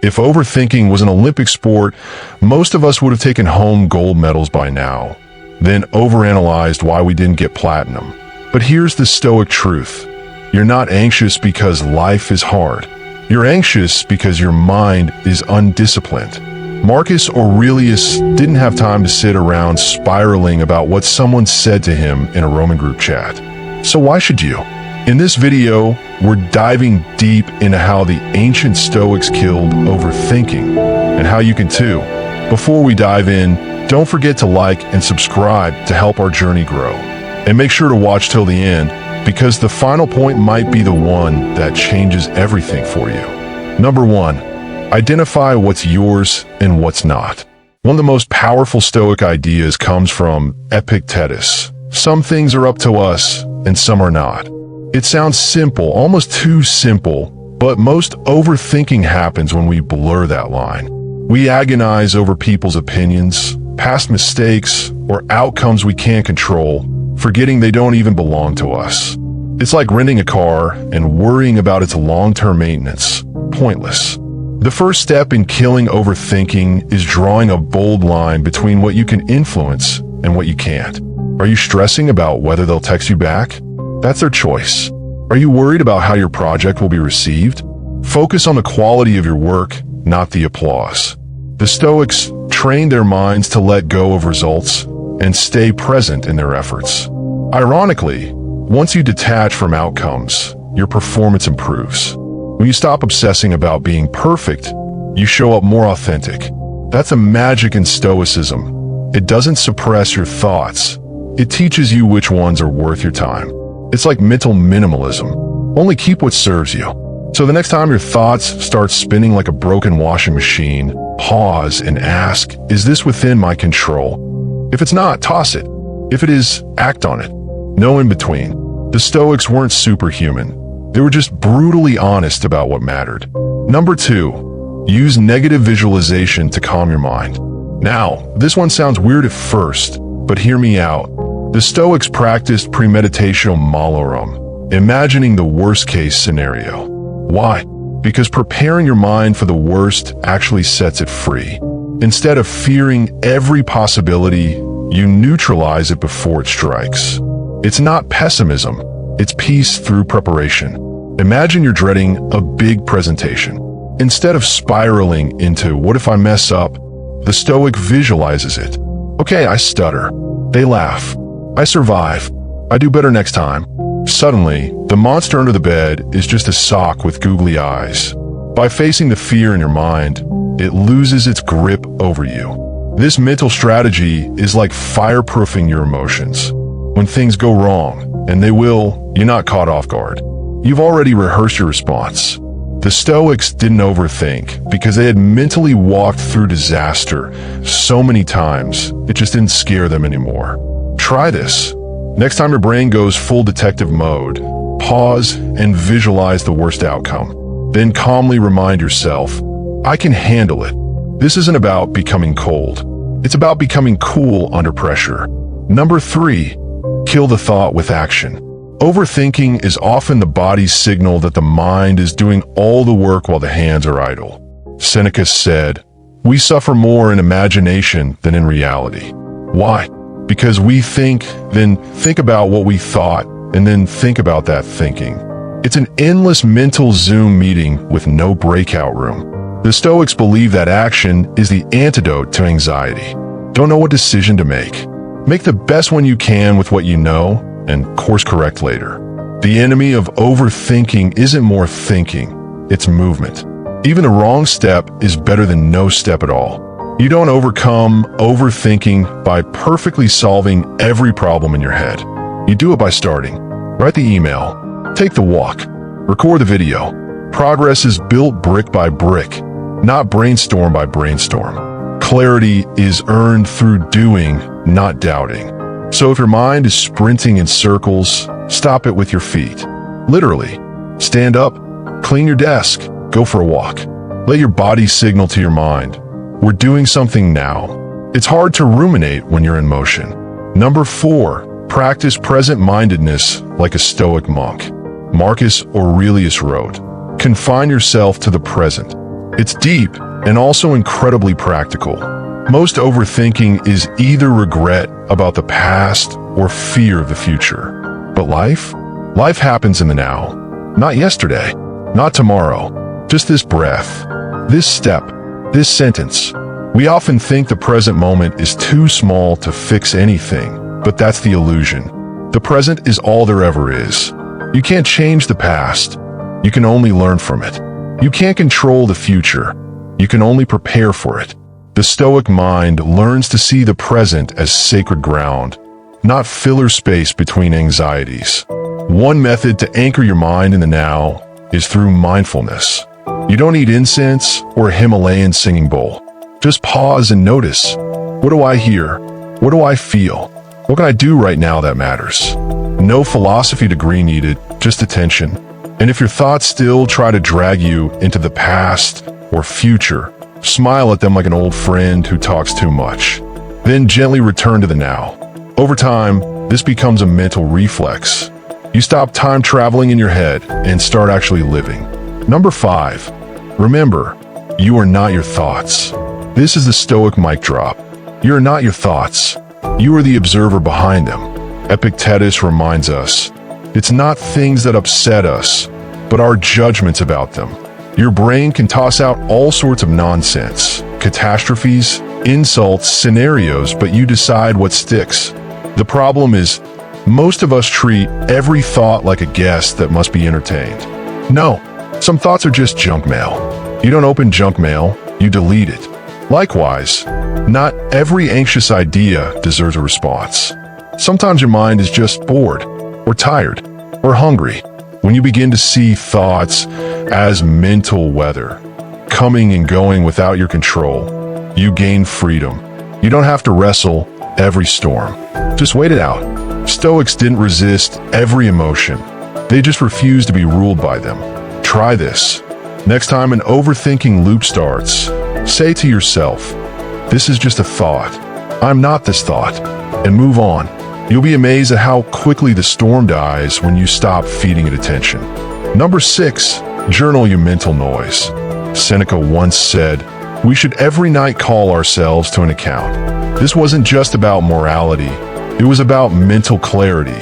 If overthinking was an Olympic sport, most of us would have taken home gold medals by now, then overanalyzed why we didn't get platinum. But here's the Stoic truth. You're not anxious because life is hard. You're anxious because your mind is undisciplined. Marcus Aurelius didn't have time to sit around spiraling about what someone said to him in a Roman group chat. So why should you? In this video, we're diving deep into how the ancient Stoics killed overthinking, and how you can too. Before we dive in, don't forget to like and subscribe to help our journey grow. And make sure to watch till the end, because the final point might be the one that changes everything for you. Number 1, identify what's yours and what's not. One of the most powerful Stoic ideas comes from Epictetus. Some things are up to us and some are not. It sounds simple, almost too simple, but most overthinking happens when we blur that line. We agonize over people's opinions, past mistakes, or outcomes we can't control, forgetting they don't even belong to us. It's like renting a car and worrying about its long-term maintenance. Pointless. The first step in killing overthinking is drawing a bold line between what you can influence and what you can't. Are you stressing about whether they'll text you back? That's their choice. Are you worried about how your project will be received? Focus on the quality of your work, not the applause. The Stoics trained their minds to let go of results and stay present in their efforts. Ironically, once you detach from outcomes, your performance improves. When you stop obsessing about being perfect, you show up more authentic. That's a magic in Stoicism. It doesn't suppress your thoughts. It teaches you which ones are worth your time. It's like mental minimalism. Only keep what serves you. So the next time your thoughts start spinning like a broken washing machine, pause and ask, is this within my control? If it's not, toss it. If it is, act on it. No in between. The Stoics weren't superhuman. They were just brutally honest about what mattered. Number 2, use negative visualization to calm your mind. Now, this one sounds weird at first, but hear me out. The Stoics practiced premeditatio malorum, imagining the worst-case scenario. Why? Because preparing your mind for the worst actually sets it free. Instead of fearing every possibility, you neutralize it before it strikes. It's not pessimism, it's peace through preparation. Imagine you're dreading a big presentation. Instead of spiraling into, what if I mess up? The Stoic visualizes it. Okay, I stutter. They laugh. I survive. I do better next time. Suddenly, the monster under the bed is just a sock with googly eyes. By facing the fear in your mind, it loses its grip over you. This mental strategy is like fireproofing your emotions. When things go wrong, and they will, you're not caught off guard. You've already rehearsed your response. The Stoics didn't overthink because they had mentally walked through disaster so many times, it just didn't scare them anymore. Try this. Next time your brain goes full detective mode, pause and visualize the worst outcome. Then calmly remind yourself, I can handle it. This isn't about becoming cold. It's about becoming cool under pressure. Number 3, kill the thought with action. Overthinking is often the body's signal that the mind is doing all the work while the hands are idle. Seneca said, we suffer more in imagination than in reality. Why? Because we think, then think about what we thought, and then think about that thinking. It's an endless mental Zoom meeting with no breakout room. The Stoics believe that action is the antidote to anxiety. Don't know what decision to make? Make the best one you can with what you know, and course correct later. The enemy of overthinking isn't more thinking, it's movement. Even a wrong step is better than no step at all. You don't overcome overthinking by perfectly solving every problem in your head. You do it by starting. Write the email, take the walk, record the video. Progress is built brick by brick, not brainstorm by brainstorm. Clarity is earned through doing, not doubting. So if your mind is sprinting in circles, stop it with your feet. Literally, stand up, clean your desk, go for a walk. Let your body signal to your mind, we're doing something now. It's hard to ruminate when you're in motion. Number 4, practice present-mindedness like a Stoic monk. Marcus Aurelius wrote, confine yourself to the present. It's deep and also incredibly practical. Most overthinking is either regret about the past or fear of the future. But life happens in the now. Not yesterday, not tomorrow, just this breath, this step, this sentence. We often think the present moment is too small to fix anything, but that's the illusion. The present is all there ever is. You can't change the past. You can only learn from it. You can't control the future. You can only prepare for it. The Stoic mind learns to see the present as sacred ground, not filler space between anxieties. One method to anchor your mind in the now is through mindfulness. You don't need incense or a Himalayan singing bowl. Just pause and notice. What do I hear? What do I feel? What can I do right now that matters? No philosophy degree needed, just attention. And if your thoughts still try to drag you into the past or future, smile at them like an old friend who talks too much. Then gently return to the now. Over time, this becomes a mental reflex. You stop time traveling in your head and start actually living. Number 5, remember, you are not your thoughts. This is the Stoic mic drop. You are not your thoughts. You are the observer behind them. Epictetus reminds us, it's not things that upset us, but our judgments about them. Your brain can toss out all sorts of nonsense, catastrophes, insults, scenarios, but you decide what sticks. The problem is, most of us treat every thought like a guest that must be entertained. No, some thoughts are just junk mail. You don't open junk mail, you delete it. Likewise, not every anxious idea deserves a response. Sometimes your mind is just bored, or tired, or hungry. When you begin to see thoughts as mental weather, coming and going without your control, you gain freedom. You don't have to wrestle every storm. Just wait it out. Stoics didn't resist every emotion. They just refused to be ruled by them. Try this. Next time an overthinking loop starts, say to yourself, this is just a thought. I'm not this thought. And move on. You'll be amazed at how quickly the storm dies when you stop feeding it attention. Number 6, journal your mental noise. Seneca once said, we should every night call ourselves to an account. This wasn't just about morality. It was about mental clarity.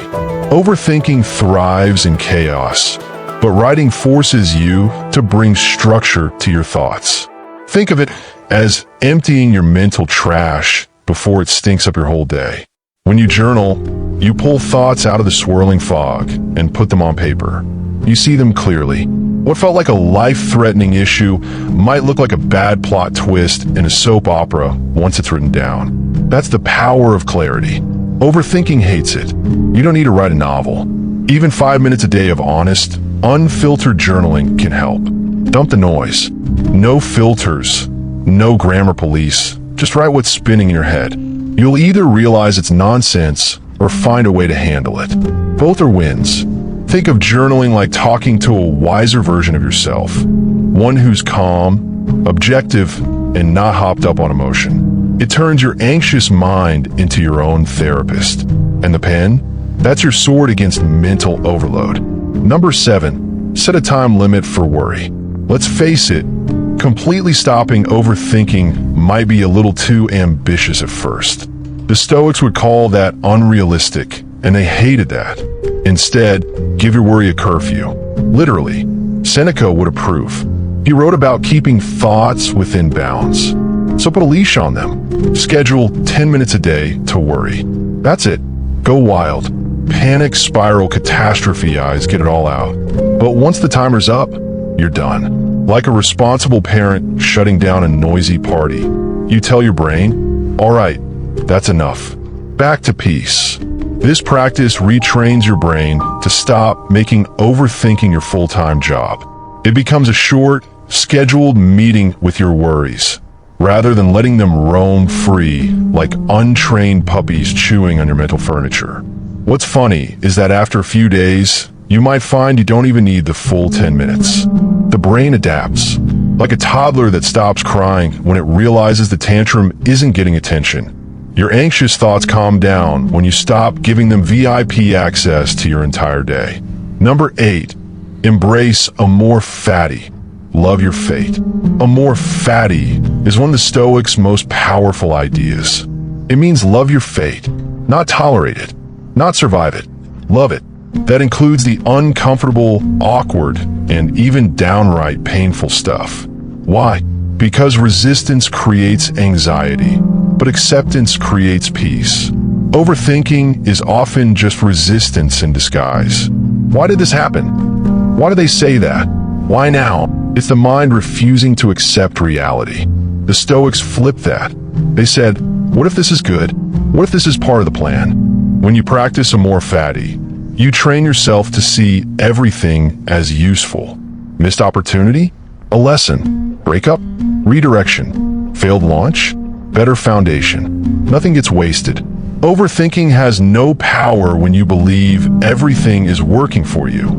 Overthinking thrives in chaos, but writing forces you to bring structure to your thoughts. Think of it as emptying your mental trash before it stinks up your whole day. When you journal, you pull thoughts out of the swirling fog and put them on paper. You see them clearly. What felt like a life-threatening issue might look like a bad plot twist in a soap opera once it's written down. That's the power of clarity. Overthinking hates it. You don't need to write a novel. Even 5 minutes a day of honest, unfiltered journaling can help. Dump the noise. No filters, no grammar police. Just write what's spinning in your head. You'll either realize it's nonsense or find a way to handle it. Both are wins. Think of journaling like talking to a wiser version of yourself. One who's calm, objective, and not hopped up on emotion. It turns your anxious mind into your own therapist. And the pen? That's your sword against mental overload. Number 7, set a time limit for worry. Let's face it, completely stopping overthinking might be a little too ambitious at first. The Stoics would call that unrealistic, and they hated that. Instead, give your worry a curfew. Literally, Seneca would approve. He wrote about keeping thoughts within bounds. So put a leash on them. Schedule 10 minutes a day to worry. That's it. Go wild. Panic, spiral, catastrophize, get it all out. But once the timer's up, you're done. Like a responsible parent shutting down a noisy party. You tell your brain, all right, that's enough. Back to peace. This practice retrains your brain to stop making overthinking your full-time job. It becomes a short, scheduled meeting with your worries, rather than letting them roam free like untrained puppies chewing on your mental furniture. What's funny is that after a few days, you might find you don't even need the full 10 minutes. The brain adapts, like a toddler that stops crying when it realizes the tantrum isn't getting attention. Your anxious thoughts calm down when you stop giving them VIP access to your entire day. Number 8, embrace Amor, Fati. love your fate. Amor, Fati is one of the Stoics' most powerful ideas. It means love your fate, not tolerate it, not survive it, love it. That includes the uncomfortable, awkward, and even downright painful stuff. Why? Because resistance creates anxiety, but acceptance creates peace. Overthinking is often just resistance in disguise. Why did this happen? Why do they say that? Why now? It's the mind refusing to accept reality. The Stoics flipped that. They said, what if this is good? What if this is part of the plan? When you practice Amor Fati, you train yourself to see everything as useful. Missed opportunity? A lesson. Breakup? Redirection. Failed launch? Better foundation. Nothing gets wasted. Overthinking has no power when you believe everything is working for you,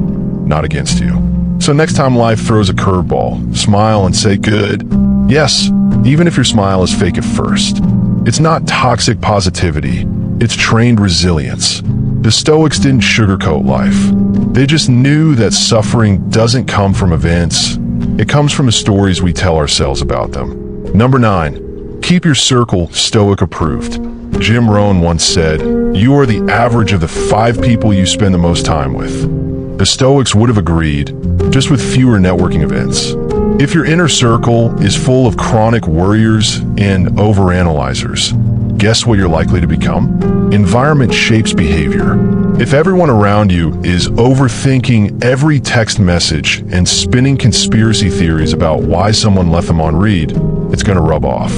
not against you. So next time life throws a curveball, smile and say good. Yes, even if your smile is fake at first. It's not toxic positivity, it's trained resilience. The Stoics didn't sugarcoat life. They just knew that suffering doesn't come from events. It comes from the stories we tell ourselves about them. Number 9, keep your circle Stoic approved. Jim Rohn once said, you are the average of the 5 people you spend the most time with. The Stoics would have agreed, just with fewer networking events. If your inner circle is full of chronic worriers and overanalyzers, guess what you're likely to become? Environment shapes behavior. If everyone around you is overthinking every text message and spinning conspiracy theories about why someone left them on read, it's going to rub off.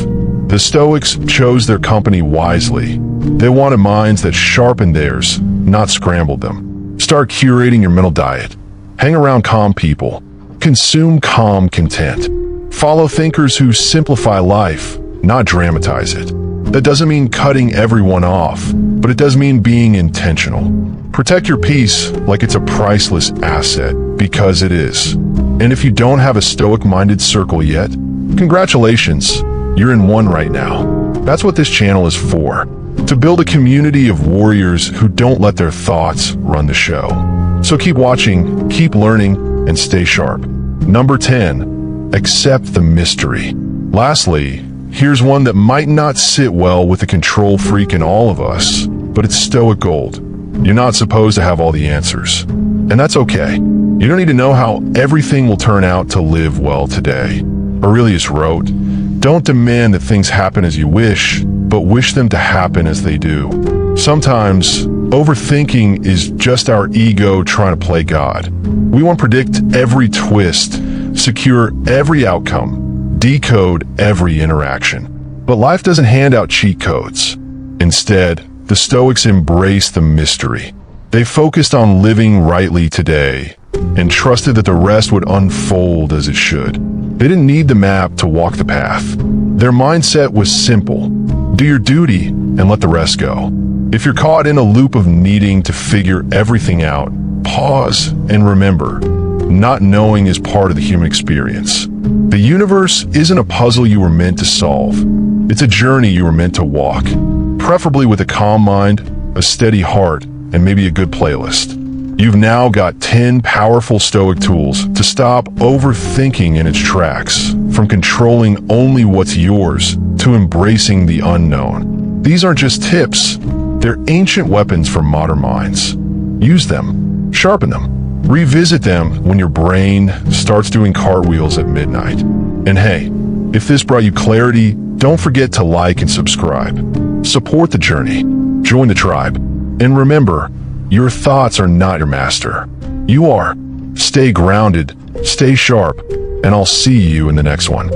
The Stoics chose their company wisely. They wanted minds that sharpened theirs, not scrambled them. Start curating your mental diet. Hang around calm people. Consume calm content. Follow thinkers who simplify life, not dramatize it. That doesn't mean cutting everyone off, but it does mean being intentional. Protect your peace like it's a priceless asset, because it is. And if you don't have a Stoic-minded circle yet, congratulations. You're in one right now. That's what this channel is for. To build a community of warriors who don't let their thoughts run the show. So keep watching, keep learning, and stay sharp. Number 10, accept the mystery. Lastly, here's one that might not sit well with the control freak in all of us, but it's Stoic gold. You're not supposed to have all the answers. And that's okay. You don't need to know how everything will turn out to live well today. Aurelius wrote, don't demand that things happen as you wish, but wish them to happen as they do. Sometimes, overthinking is just our ego trying to play God. We want to predict every twist, secure every outcome, decode every interaction. But life doesn't hand out cheat codes. Instead, the Stoics embraced the mystery. They focused on living rightly today and trusted that the rest would unfold as it should. They didn't need the map to walk the path. Their mindset was simple. Do your duty and let the rest go. If you're caught in a loop of needing to figure everything out, pause and remember, not knowing is part of the human experience. The universe isn't a puzzle you were meant to solve. It's a journey you were meant to walk, preferably with a calm mind, a steady heart, and maybe a good playlist. You've now got 10 powerful Stoic tools to stop overthinking in its tracks, from controlling only what's yours to embracing the unknown. These aren't just tips, they're ancient weapons for modern minds. Use them, sharpen them, revisit them when your brain starts doing cartwheels at midnight. And hey, if this brought you clarity, don't forget to like and subscribe. Support the journey, join the tribe, and remember, your thoughts are not your master. You are. Stay grounded, stay sharp, and I'll see you in the next one.